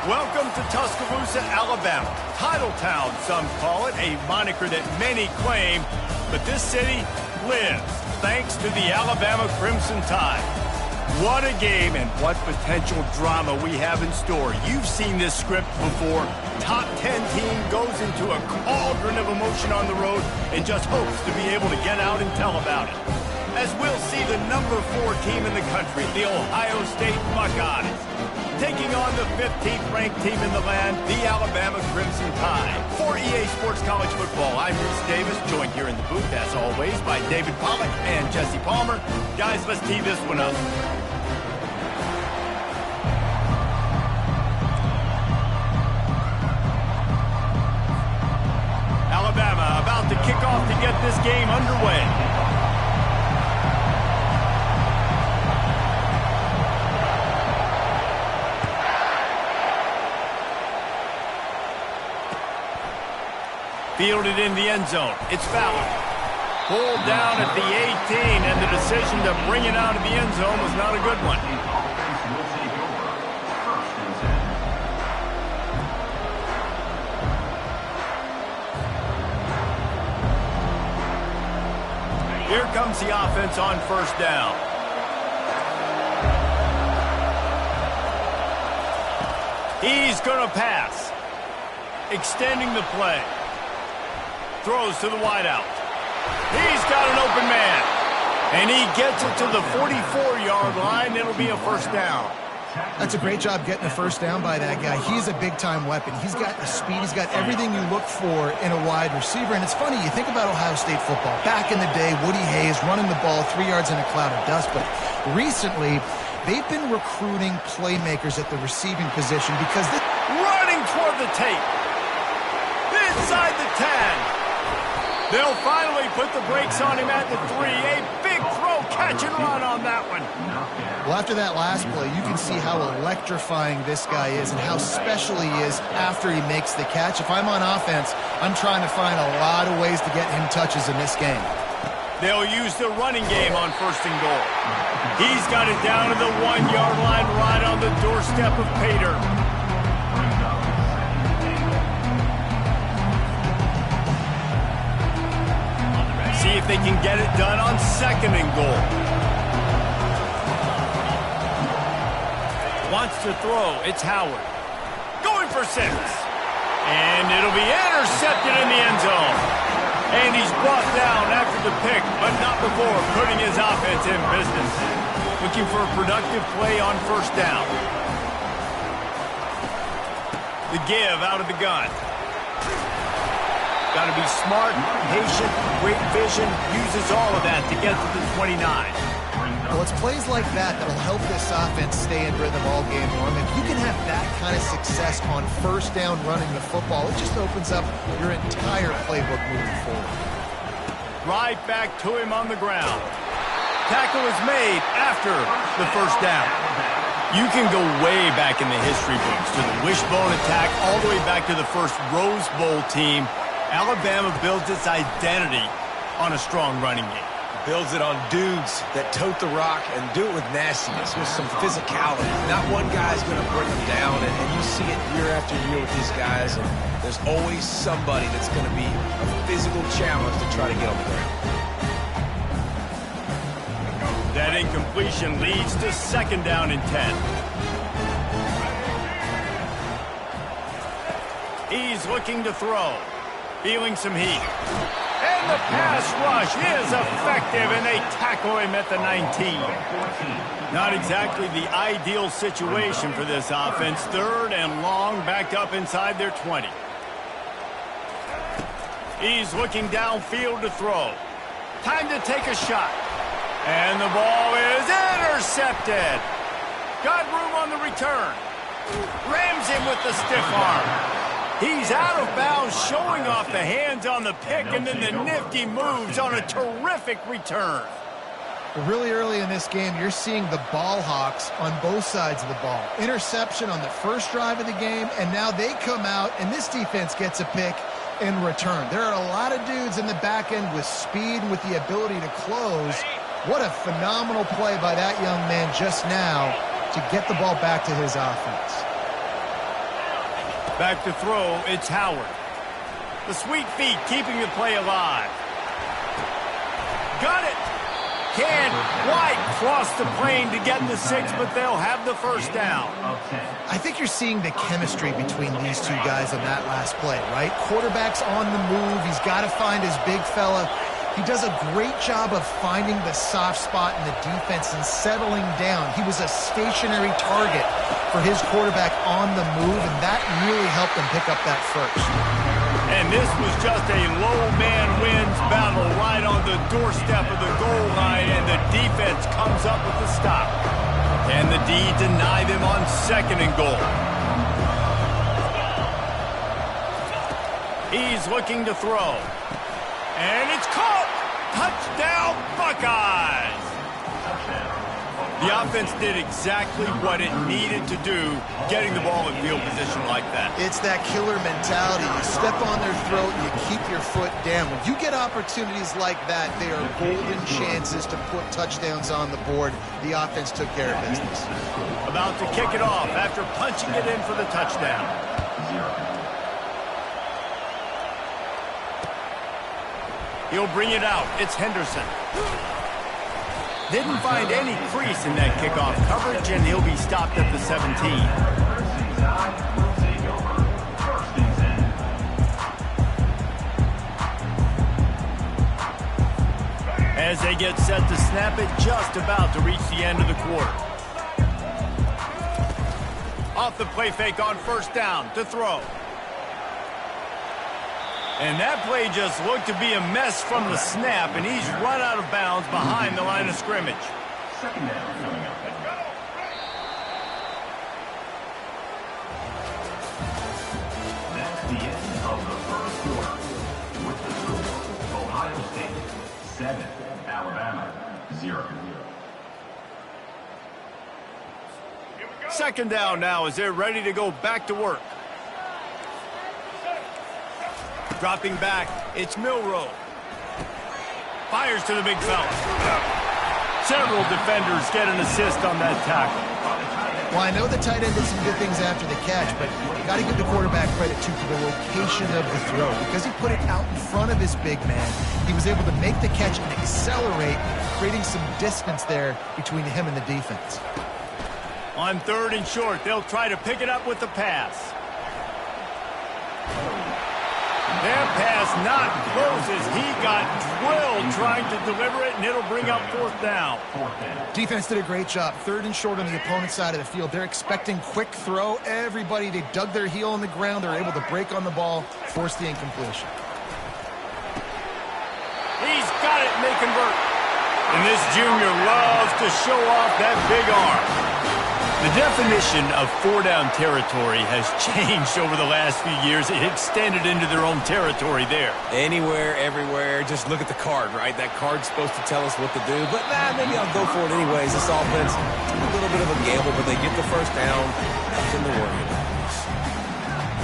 Welcome to Tuscaloosa, Alabama. Titletown, some call it, a moniker that many claim, but this city lives thanks to the Alabama Crimson Tide. What a game and what potential drama we have in store. You've seen this script before. Top 10 team goes into a cauldron of emotion on the road and just hopes to be able to get out and tell about it. As we'll see the number 4 team in the country, the Ohio State Buckeyes, taking on the 15th ranked team in the land, the Alabama Crimson Tide. For EA Sports College Football, I'm Bruce Davis, joined here in the booth, as always, by David Pollack and Jesse Palmer. Guys, let's tee this one up. Alabama about to kick off to get this game underway. Fielded in the end zone. It's Fowler. Pulled down at the 18, and the decision to bring it out of the end zone was not a good one. Here comes the offense on first down. He's going to pass. Extending the play. Throws to the wideout. He's got an open man. And he gets it to the 44-yard line. It'll be a first down. That's a great job getting a first down by that guy. He's a big-time weapon. He's got the speed. He's got everything you look for in a wide receiver. And it's funny, you think about Ohio State football. Back in the day, Woody Hayes running the ball 3 yards in a cloud of dust. But recently, they've been recruiting playmakers at the receiving position because running toward the tape. Inside the 10. They'll finally put the brakes on him at the 3. A big throw, catch and run on that one. Well, after that last play, you can see how electrifying this guy is and how special he is after he makes the catch. If I'm on offense, I'm trying to find a lot of ways to get him touches in this game. They'll use the running game on first and goal. He's got it down to the 1-yard line right on the doorstep of Pater. See if they can get it done on second and goal. Wants to throw. It's Howard. Going for 6. And it'll be intercepted in the end zone. And he's brought down after the pick, but not before putting his offense in business. Looking for a productive play on first down. The give out of the gun. Got to be smart, patient, great vision, uses all of that to get to the 29. Well, it's plays like that that'll help this offense stay in rhythm all game long. If you can have that kind of success on first down running the football, it just opens up your entire playbook moving forward. Right back to him on the ground. Tackle is made after the first down. You can go way back in the history books to the wishbone attack, all the way back to the first Rose Bowl team. Alabama builds its identity on a strong running game. Builds it on dudes that tote the rock and do it with nastiness, with some physicality. Not one guy's going to bring them down, and you see it year after year with these guys, and there's always somebody that's going to be a physical challenge to try to get on the ground. That incompletion leads to second down and 10. He's looking to throw. Feeling some heat. And the pass rush is effective, and they tackle him at the 19. Not exactly the ideal situation for this offense. Third and long, backed up inside their 20. He's looking downfield to throw. Time to take a shot. And the ball is intercepted. Got room on the return. Rams him with the stiff arm. He's out of bounds, showing off the hands on the pick, and then the nifty moves on a terrific return. Really early in this game, you're seeing the ball hawks on both sides of the ball. Interception on the first drive of the game, and now they come out, and this defense gets a pick in return. There are a lot of dudes in the back end with speed and with the ability to close. What a phenomenal play by that young man just now to get the ball back to his offense. Back to throw, it's Howard. The sweet feet keeping the play alive. Got it! Can't quite cross the plane to get the 6, but they'll have the first down. I think you're seeing the chemistry between these two guys on that last play, right? Quarterback's on the move. He's got to find his big fella. He does a great job of finding the soft spot in the defense and settling down. He was a stationary target for his quarterback on the move, and that really helped him pick up that first. And this was just a low man wins battle right on the doorstep of the goal line, and the defense comes up with the stop. Can the D deny them on 2nd and goal? He's looking to throw. And it's caught! Touchdown, Buckeyes! The offense did exactly what it needed to do, getting the ball in field position like that. It's that killer mentality. You step on their throat and you keep your foot down. When you get opportunities like that, they are golden chances to put touchdowns on the board. The offense took care of business. About to kick it off after punching it in for the touchdown. He'll bring it out. It's Henderson. Didn't find any crease in that kickoff coverage, and he'll be stopped at the 17. As they get set to snap it, just about to reach the end of the quarter. Off the play fake on 1st down to throw. And that play just looked to be a mess from the snap, and he's run out of bounds behind the line of scrimmage. 2nd down coming up. That's the end of the first quarter. With the score, Ohio State 7, Alabama 0. 2nd down now as they're ready to go back to work. Dropping back, it's Milroe. Fires to the big fella. Several defenders get an assist on that tackle. Well, I know the tight end did some good things after the catch, but you got to give the quarterback credit, too, for the location of the throw. Because he put it out in front of his big man, he was able to make the catch and accelerate, creating some distance there between him and the defense. On 3rd and short, they'll try to pick it up with the pass. Their pass not close as he got drilled trying to deliver it, and it'll bring up 4th down. Defense did a great job. 3rd and short on the opponent's side of the field. They're expecting quick throw. Everybody, they dug their heel on the ground. They're able to break on the ball, force the incompletion. He's got it, and they convert. And this junior loves to show off that big arm. The definition of 4-down territory has changed over the last few years. It extended into their own territory there. Anywhere, everywhere, just look at the card, right? That card's supposed to tell us what to do, but maybe I'll go for it anyways. This offense, a little bit of a gamble, but they get the first down. Nothing to worry about.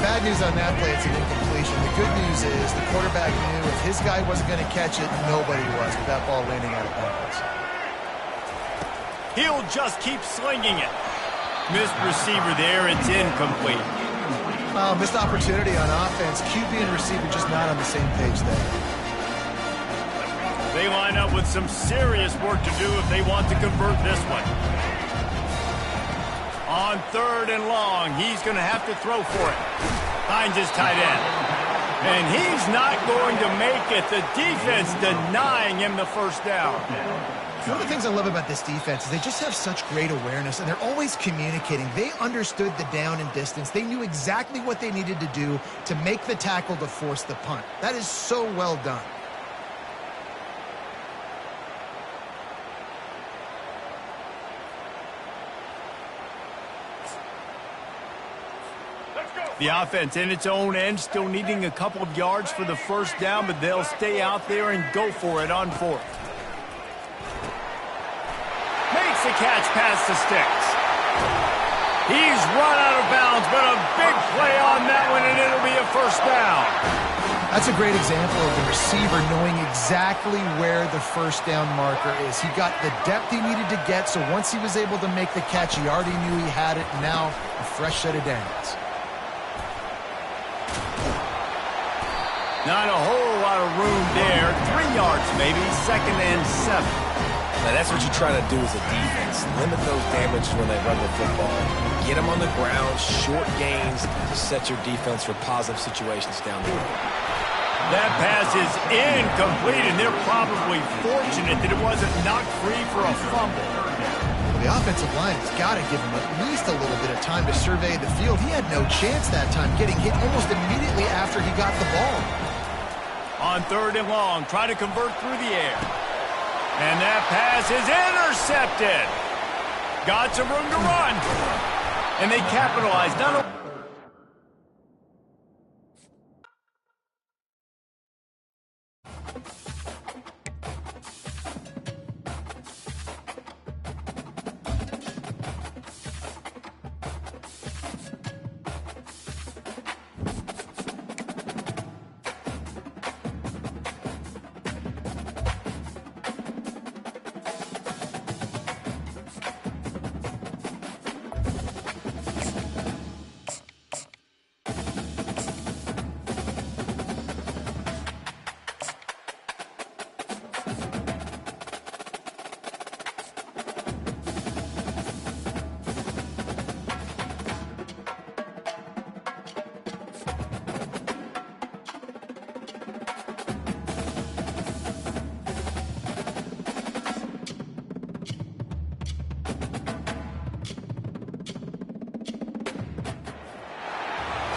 Bad news on that play, it's an incompletion. The good news is the quarterback knew if his guy wasn't going to catch it, nobody was with that ball landing out of bounds. He'll just keep slinging it. Missed receiver there, it's incomplete. Missed opportunity on offense. QB and receiver just not on the same page there. They line up with some serious work to do if they want to convert this one. On 3rd and long, he's going to have to throw for it. Finds his tight end. And he's not going to make it. The defense denying him the first down. One of the things I love about this defense is they just have such great awareness, and they're always communicating. They understood the down and distance. They knew exactly what they needed to do to make the tackle to force the punt. That is so well done. The offense in its own end, still needing a couple of yards for the first down, but they'll stay out there and go for it on 4th. Makes the catch past the sticks. He's run out of bounds, but a big play on that one, and it'll be a first down. That's a great example of the receiver knowing exactly where the first down marker is. He got the depth he needed to get, so once he was able to make the catch, he already knew he had it, and now a fresh set of downs. Not a whole lot of room there. 3 yards maybe, 2nd and 7. Now, that's what you try to do as a defense. Limit those damages when they run the football. Get them on the ground, short gains to set your defense for positive situations down the road. That pass is incomplete, and they're probably fortunate that it wasn't knocked free for a fumble. The offensive line has got to give him at least a little bit of time to survey the field. He had no chance that time, getting hit almost immediately after he got the ball. On 3rd and long, trying to convert through the air. And that pass is intercepted. Got some room to run. And they capitalized. Not only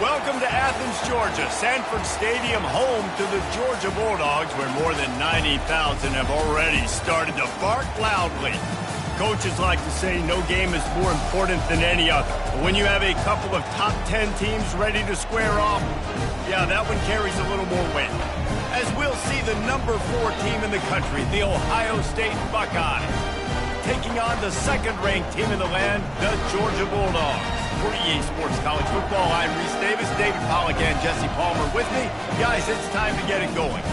welcome to Athens, Georgia, Sanford Stadium, home to the Georgia Bulldogs, where more than 90,000 have already started to bark loudly. Coaches like to say no game is more important than any other. But when you have a couple of top 10 teams ready to square off, yeah, that one carries a little more weight. As we'll see the number 4 team in the country, the Ohio State Buckeyes, taking on the 2nd-ranked team in the land, the Georgia Bulldogs. For EA Sports College Football, I'm Reese Davis, David Pollack, and Jesse Palmer with me. Guys, it's time to get it going.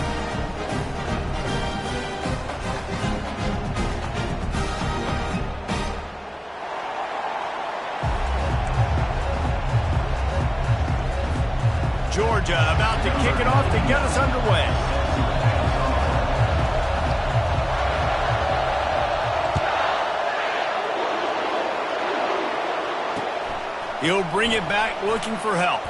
Georgia about to kick it off to get us underway. He'll bring it back looking for help.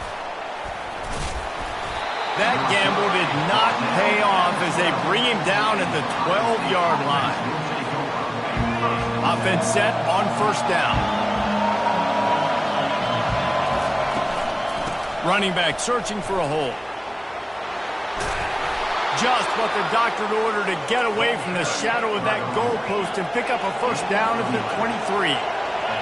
That gamble did not pay off as they bring him down at the 12-yard line. Offense set on 1st down. Running back searching for a hole. Just what the doctor ordered to get away from the shadow of that goalpost and pick up a 1st down at the 23.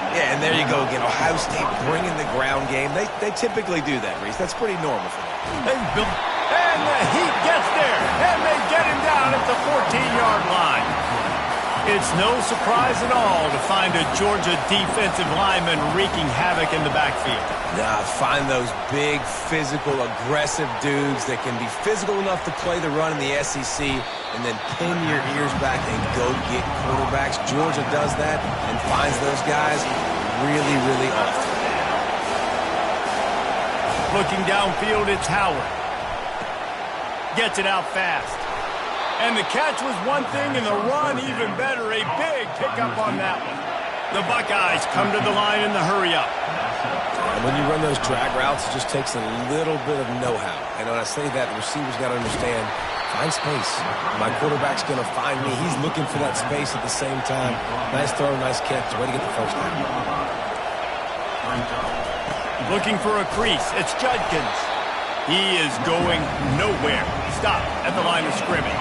Yeah, and there you go again. Ohio State bringing the ground game. They typically do that, Reese. That's pretty normal for them. And the heat gets there, and they get him down at the 14-yard line. It's no surprise at all to find a Georgia defensive lineman wreaking havoc in the backfield. Nah, find those big, physical, aggressive dudes that can be physical enough to play the run in the SEC and then pin your ears back and go get quarterbacks. Georgia does that and finds those guys really, really often. Looking downfield, it's Howard. Gets it out fast. And the catch was one thing, and the run even better. A big pickup on that one. The Buckeyes come to the line in the hurry-up. And when you run those drag routes, it just takes a little bit of know-how. And when I say that, the receivers got to understand, find space. My quarterback's going to find me. He's looking for that space at the same time. Nice throw, nice catch. Way to get the 1st down. Looking for a crease. It's Judkins. He is going nowhere. Stop at the line of scrimmage.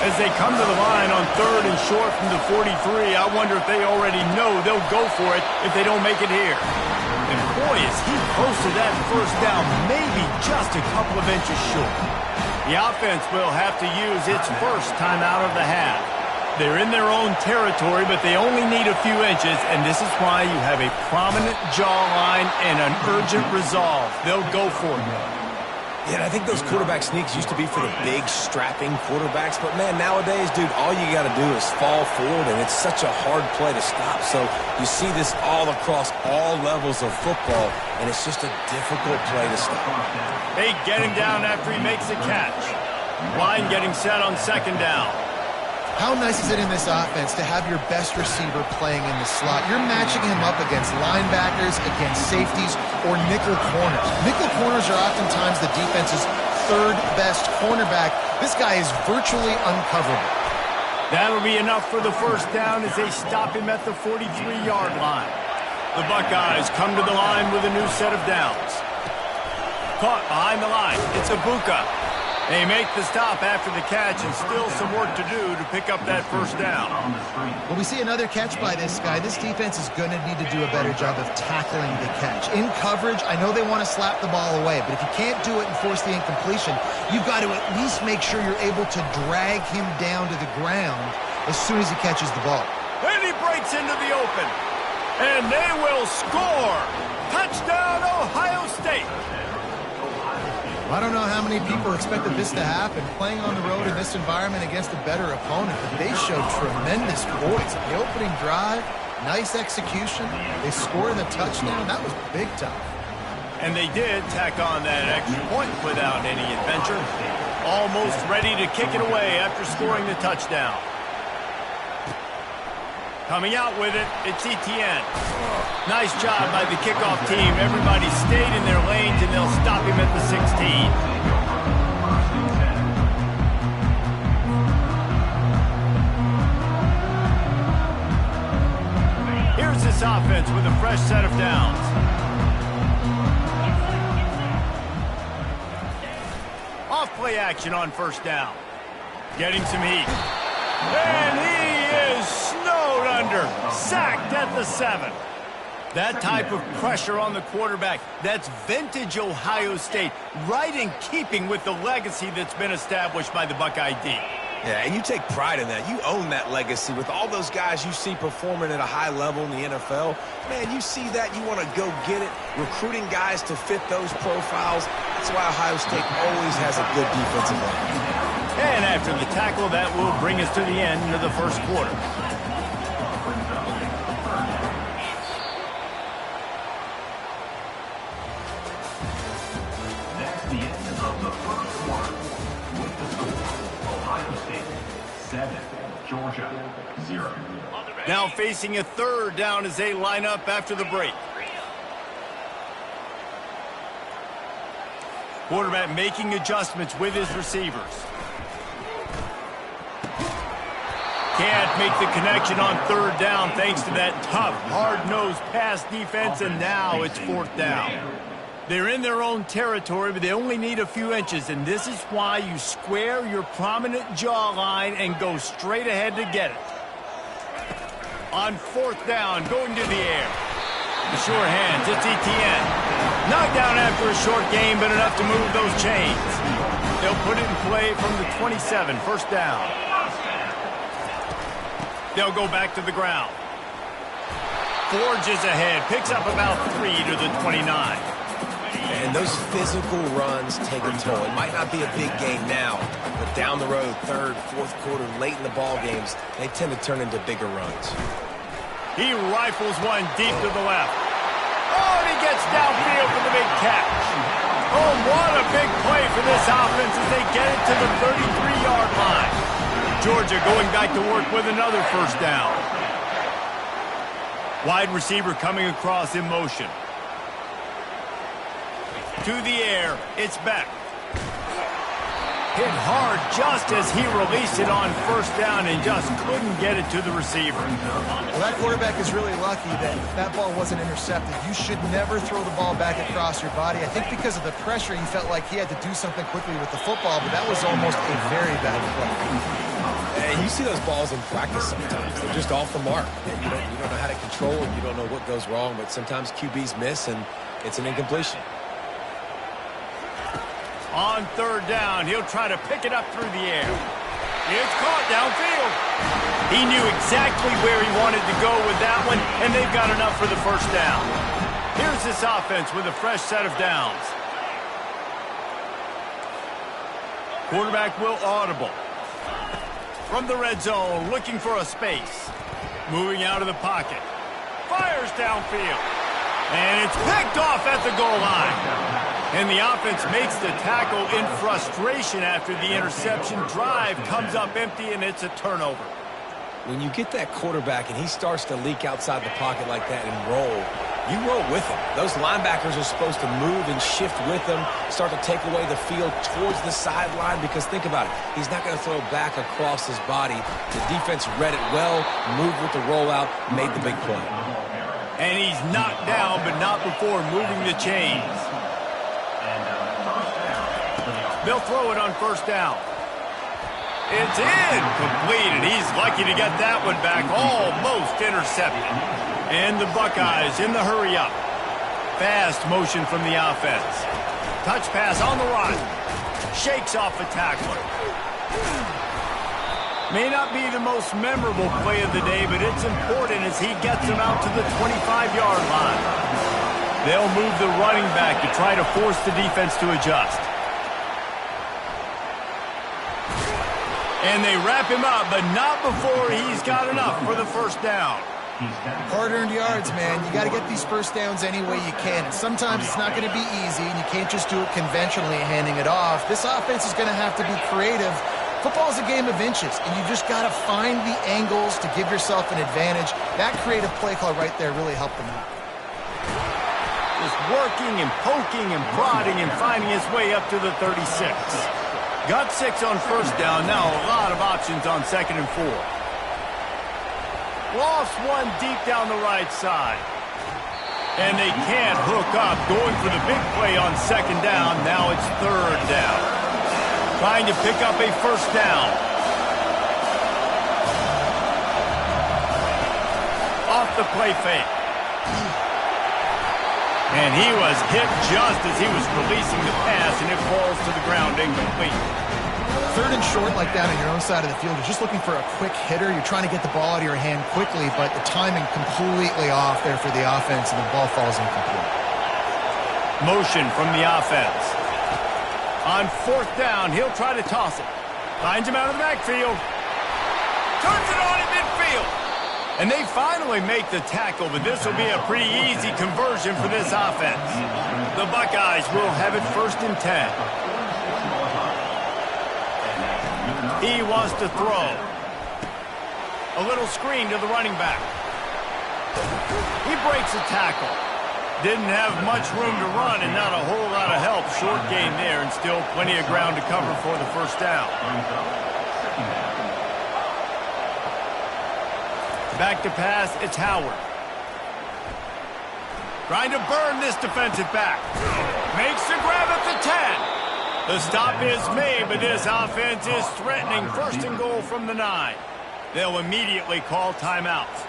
As they come to the line on 3rd and short from the 43, I wonder if they already know they'll go for it if they don't make it here. And boy, is he close to that 1st down, maybe just a couple of inches short. The offense will have to use its 1st time out of the half. They're in their own territory, but they only need a few inches, and this is why you have a prominent jawline and an urgent resolve. They'll go for it. Yeah, and I think those quarterback sneaks used to be for the big, strapping quarterbacks. But, man, nowadays, dude, all you got to do is fall forward, and it's such a hard play to stop. So you see this all across all levels of football, and it's just a difficult play to stop. They get him down after he makes the catch. Line getting set on second down. How nice is it in this offense to have your best receiver playing in the slot? You're matching him up against linebackers, against safeties, or nickel corners. Nickel corners are oftentimes the defense's third best cornerback. This guy is virtually uncoverable. That'll be enough for the first down as they stop him at the 43-yard line. The Buckeyes come to the line with a new set of downs. Caught behind the line. It's Ibuka. They make the stop after the catch, and still some work to do to pick up that first down. Well, we see another catch by this guy. This defense is going to need to do a better job of tackling the catch. In coverage, I know they want to slap the ball away, but if you can't do it and force the incompletion, you've got to at least make sure you're able to drag him down to the ground as soon as he catches the ball. And he breaks into the open. And they will score. Touchdown, Ohio State. I don't know how many people expected this to happen, playing on the road in this environment against a better opponent, but they showed tremendous poise. The opening drive, nice execution. They scored the touchdown. That was big time. And they did tack on that extra point without any adventure. Almost ready to kick it away after scoring the touchdown. Coming out with it, it's Etienne. Nice job by the kickoff team. Everybody stayed in their lanes, and they'll stop him at the 16. Here's this offense with a fresh set of downs. Off-play action on first down. Getting some heat. And he is snowed under. Sacked at the 7. That type of pressure on the quarterback, that's vintage Ohio State, right in keeping with the legacy that's been established by the Buckeye D. Yeah, and you take pride in that. You own that legacy with all those guys you see performing at a high level in the NFL. Man, you see that, you want to go get it. Recruiting guys to fit those profiles. That's why Ohio State always has a good defensive line. And after the tackle, that will bring us to the end of the first quarter. That's the end of the first quarter. With the score, Ohio State 7, Georgia 0. Now facing a third down as they line up after the break. Quarterback making adjustments with his receivers. Can't make the connection on third down thanks to that tough, hard-nosed pass defense, and now it's fourth down. They're in their own territory, but they only need a few inches, and this is why you square your prominent jawline and go straight ahead to get it. On fourth down, going to the air. The sure hands, it's Etienne. Knocked down after a short game, but enough to move those chains. They'll put it in play from the 27, first down. They'll go back to the ground. Forges ahead, picks up about 3 to the 29. And those physical runs take a toll. It might not be a big game now, but down the road, third, fourth quarter, late in the ball games, they tend to turn into bigger runs. He rifles one deep to the left. Oh, and he gets downfield for the big catch. Oh, what a big play for this offense as they get it to the 33-yard line. Georgia going back to work with another first down. Wide receiver coming across in motion. To the air, it's Beck. Hit hard just as he released it on first down and just couldn't get it to the receiver. Well, that quarterback is really lucky that that ball wasn't intercepted. You should never throw the ball back across your body. I think because of the pressure, he felt like he had to do something quickly with the football, but that was almost a very bad play. And you see those balls in practice sometimes. They're just off the mark. And you don't know how to control them. You don't know what goes wrong, but sometimes QBs miss, and it's an incompletion. On third down, he'll try to pick it up through the air. It's caught downfield. He knew exactly where he wanted to go with that one, and they've got enough for the first down. Here's this offense with a fresh set of downs. Quarterback will audible. From the red zone, looking for a space. Moving out of the pocket. Fires downfield. And it's picked off at the goal line. And the offense makes the tackle in frustration after the interception. Drive comes up empty, and it's a turnover. When you get that quarterback and he starts to leak outside the pocket like that and roll, you roll with him. Those linebackers are supposed to move and shift with him, start to take away the field towards the sideline, because think about it. He's not going to throw back across his body. The defense read it well, moved with the rollout, made the big play. And he's knocked down, but not before moving the chains. They'll throw it on first down. It's incomplete, and he's lucky to get that one back, almost intercepted. And the Buckeyes in the hurry-up. Fast motion from the offense. Touch pass on the run. Shakes off a tackler. May not be the most memorable play of the day, but it's important as he gets him out to the 25-yard line. They'll move the running back to try to force the defense to adjust. And they wrap him up, but not before he's got enough for the first down. Hard-earned yards, man. You got to get these first downs any way you can. And sometimes it's not going to be easy, and you can't just do it conventionally handing it off. This offense is going to have to be creative. Football is a game of inches, and you just got to find the angles to give yourself an advantage. That creative play call right there really helped them out. Just working and poking and prodding and finding his way up to the 36. Got 6 on first down. Now a lot of options on 2nd and 4. Lost one deep down the right side. And they can't hook up. Going for the big play on 2nd down. Now it's 3rd down. Trying to pick up a first down. Off the play fake. And he was hit just as he was releasing the pass, and it falls to the ground incomplete. 3rd and short like that on your own side of the field. You're just looking for a quick hitter. You're trying to get the ball out of your hand quickly, but the timing completely off there for the offense, and the ball falls incomplete. Motion from the offense. On 4th down, he'll try to toss it. Finds him out of the backfield. Turns it on in midfield. And they finally make the tackle, but this will be a pretty easy conversion for this offense. The Buckeyes will have it 1st and 10. He wants to throw. A little screen to the running back. He breaks a tackle. Didn't have much room to run and not a whole lot of help. Short gain there and still plenty of ground to cover for the first down. Back to pass, it's Howard. Trying to burn this defensive back. Makes the grab at the 10. The stop is made, but this offense is threatening 1st and goal from the 9. They'll immediately call timeouts.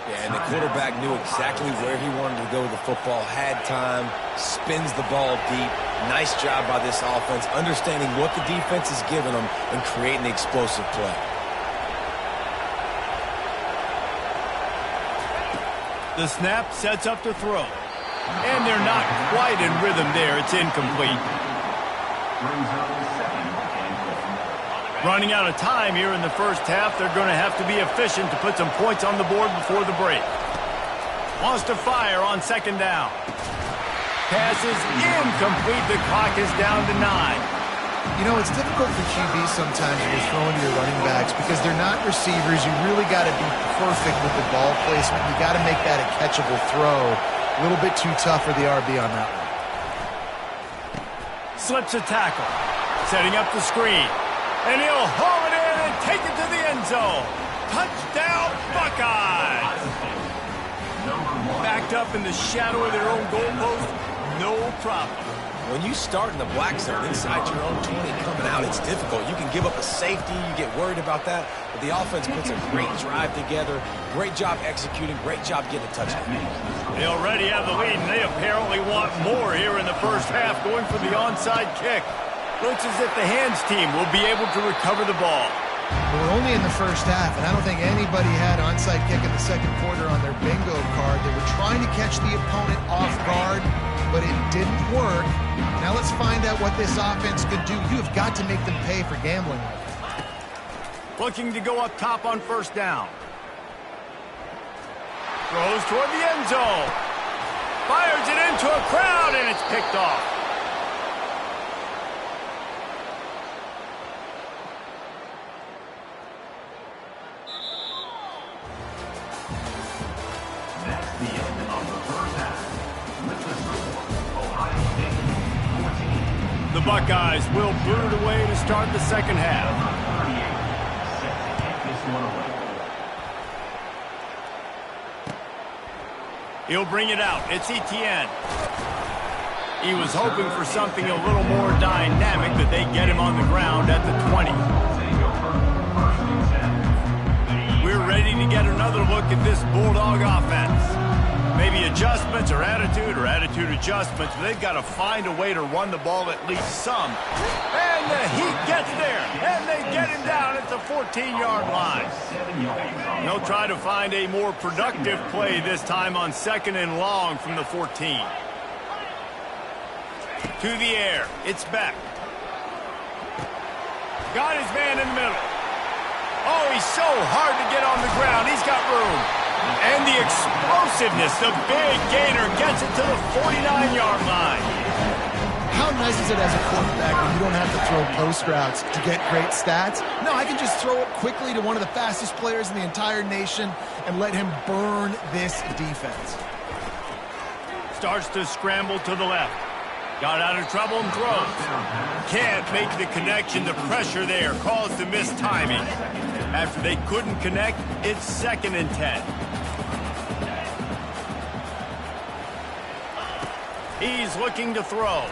Yeah, and the quarterback knew exactly where he wanted to go with the football, had time, spins the ball deep. Nice job by this offense, understanding what the defense is giving them and creating the explosive play. The snap sets up to throw. And they're not quite in rhythm there. It's incomplete. Running out of time here in the first half. They're going to have to be efficient to put some points on the board before the break. Wants to fire on 2nd down. Pass is incomplete. The clock is down to 9. You know, it's difficult for QBs sometimes when you're throwing to your running backs because they're not receivers. You really got to be perfect with the ball placement. You got to make that a catchable throw. A little bit too tough for the RB on that one. Slips a tackle. Setting up the screen. And he'll haul it in and take it to the end zone. Touchdown, Buckeyes! Backed up in the shadow of their own goalpost, no problem. When you start in the black zone inside your own 20 coming out, it's difficult. You can give up a safety. You get worried about that. But the offense puts a great drive together. Great job executing. Great job getting a touchdown. They already have the lead, and they apparently want more here in the first half, going for the onside kick. Looks as if the hands team will be able to recover the ball. We're only in the first half, and I don't think anybody had onside kick in the 2nd quarter on their bingo card. They were trying to catch the opponent off guard. but it didn't work. Now let's find out what this offense could do. You have got to make them pay for gambling like that. Looking to go up top on first down. Throws toward the end zone. Fires it into a crowd, and it's picked off. That's the end of the first half. With the score, Ohio State 14. The Buckeyes will boot it away to start the second half. 38, set to take this one away. He'll bring it out. It's Etienne. He was hoping for something a little more dynamic, but they get him on the ground at the 20. We're ready to get another look at this Bulldog offense. Maybe adjustments or attitude adjustments, but they've got to find a way to run the ball at least some. And the Heat gets there, and they get him down at the 14-yard line. They'll try to find a more productive play this time on 2nd and long from the 14. To the air, it's Beck. Got his man in the middle. Oh, he's so hard to get on the ground. He's got room. And the explosiveness, the big gainer gets it to the 49-yard line. How nice is it as a quarterback when you don't have to throw post routes to get great stats? No, I can just throw it quickly to one of the fastest players in the entire nation and let him burn this defense. Starts to scramble to the left. Got out of trouble and throws. Can't make the connection. The pressure there caused the missed timing. After they couldn't connect, it's 2nd and 10. He's looking to throw.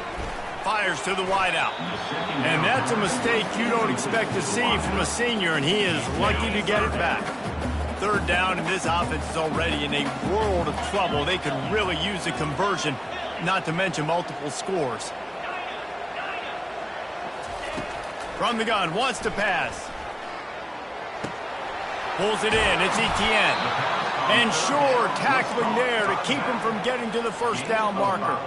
Fires to the wideout. And that's a mistake you don't expect to see from a senior, and he is lucky to get it back. 3rd down, and this offense is already in a world of trouble. They could really use a conversion, not to mention multiple scores. From the gun, wants to pass. Pulls it in, it's Etienne. And sure, tackling there to keep him from getting to the first down marker.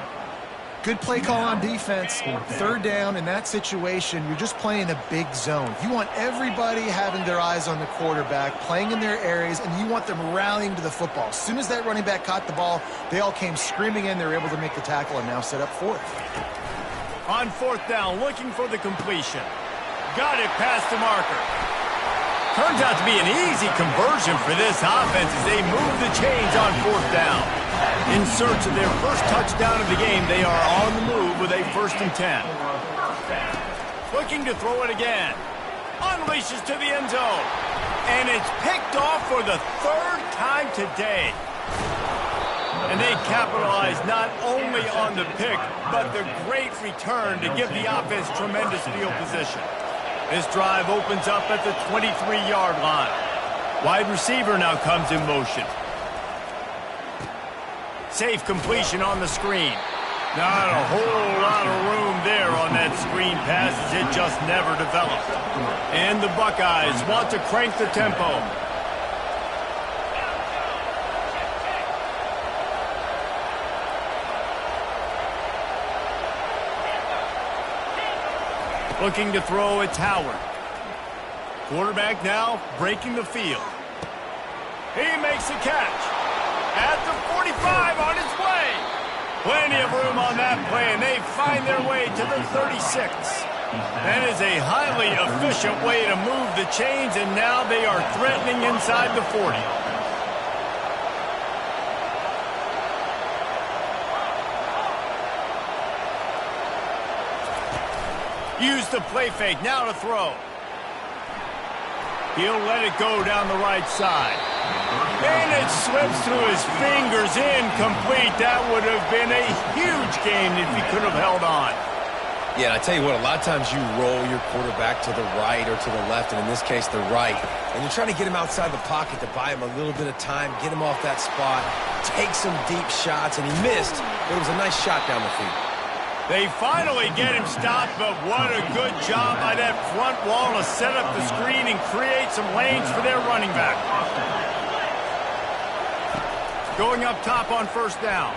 Good play call on defense. 3rd down in that situation, you're just playing a big zone. You want everybody having their eyes on the quarterback, playing in their areas, and you want them rallying to the football. As soon as that running back caught the ball, they all came screaming in. They were able to make the tackle and now set up 4th. On 4th down, looking for the completion. Got it past the marker. Turns out to be an easy conversion for this offense as they move the chains on 4th down. In search of their first touchdown of the game, they are on the move with a 1st and 10. Looking to throw it again. Unleashes to the end zone. And it's picked off for the 3rd time today. And they capitalize not only on the pick, but the great return to give the offense tremendous field position. This drive opens up at the 23-yard line. Wide receiver now comes in motion. Safe completion on the screen. Not a whole lot of room there on that screen pass as it just never developed. And the Buckeyes want to crank the tempo. Looking to throw, it's Howard. Quarterback now breaking the field. He makes the catch. At the 45 on its way. Plenty of room on that play, and they find their way to the 36. That is a highly efficient way to move the chains, and now they are threatening inside the 40. Use the play fake, now to throw. He'll let it go down the right side. And it slips through his fingers, incomplete. That would have been a huge gain if he could have held on. Yeah, and I tell you what, a lot of times you roll your quarterback to the right or to the left, and in this case, the right. And you're trying to get him outside the pocket to buy him a little bit of time, get him off that spot, take some deep shots, and he missed, but it was a nice shot down the field. They finally get him stopped, but what a good job by that front wall to set up the screen and create some lanes for their running back. Going up top on 1st down.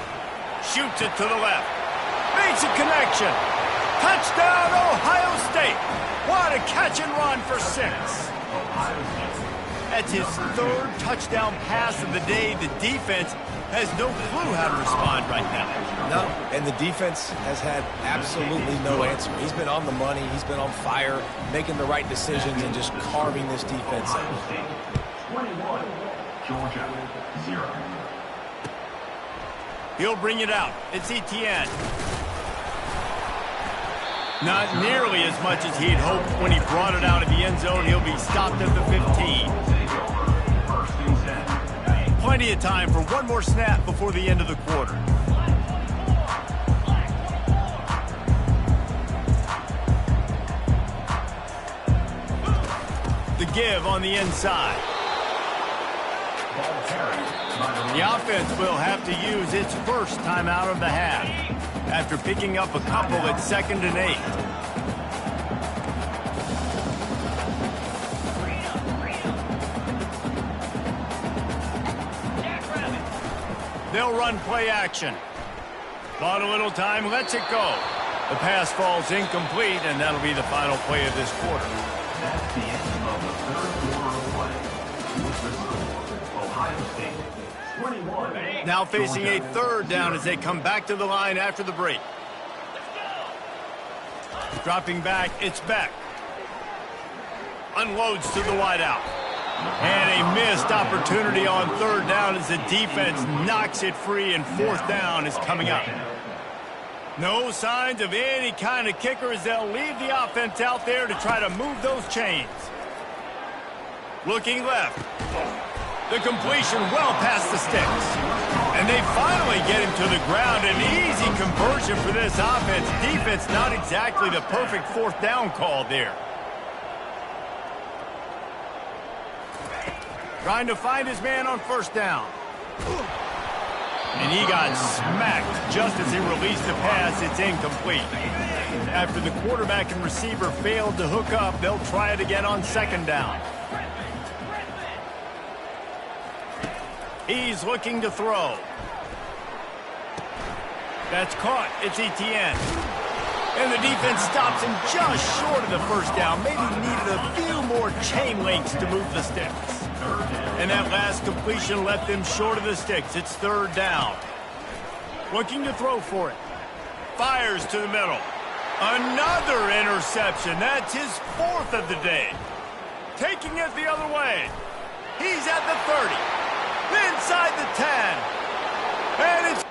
Shoots it to the left. Makes a connection. Touchdown, Ohio State. What a catch and run for 6. That's his 3rd touchdown pass of the day. The defense has no clue how to respond right now. No, and the defense has had absolutely no answer. He's been on the money. He's been on fire, making the right decisions and just carving this defense up. 21, Georgia, 0. He'll bring it out. It's Etienne. Not nearly as much as he'd hoped when he brought it out of the end zone. He'll be stopped at the 15. Plenty of time for one more snap before the end of the quarter. The give on the inside. The offense will have to use its first timeout of the half after picking up a couple at 2nd and 8. They'll run play action. Bought a little time, lets it go. The pass falls incomplete, and that'll be the final play of this quarter. That's the end of the 3rd quarter of play. With the score, Ohio State, 21. Now facing a 3rd down as they come back to the line after the break. Dropping back, it's Beck. Unloads to the wideout. And a missed opportunity on 3rd down as the defense knocks it free, and 4th down is coming up. No signs of any kind of kicker as they'll leave the offense out there to try to move those chains. Looking left. The completion well past the sticks. And they finally get him to the ground. An easy conversion for this offense. Defense not exactly the perfect 4th down call there. Trying to find his man on 1st down. And he got smacked just as he released the pass. It's incomplete. After the quarterback and receiver failed to hook up, they'll try it again on 2nd down. He's looking to throw. That's caught. It's Etienne. And the defense stops him just short of the 1st down. Maybe needed a few more chain links to move the sticks. And that last completion left them short of the sticks. It's 3rd down. Looking to throw for it. Fires to the middle. Another interception. That's his 4th of the day. Taking it the other way. He's at the 30. Inside the 10. And it's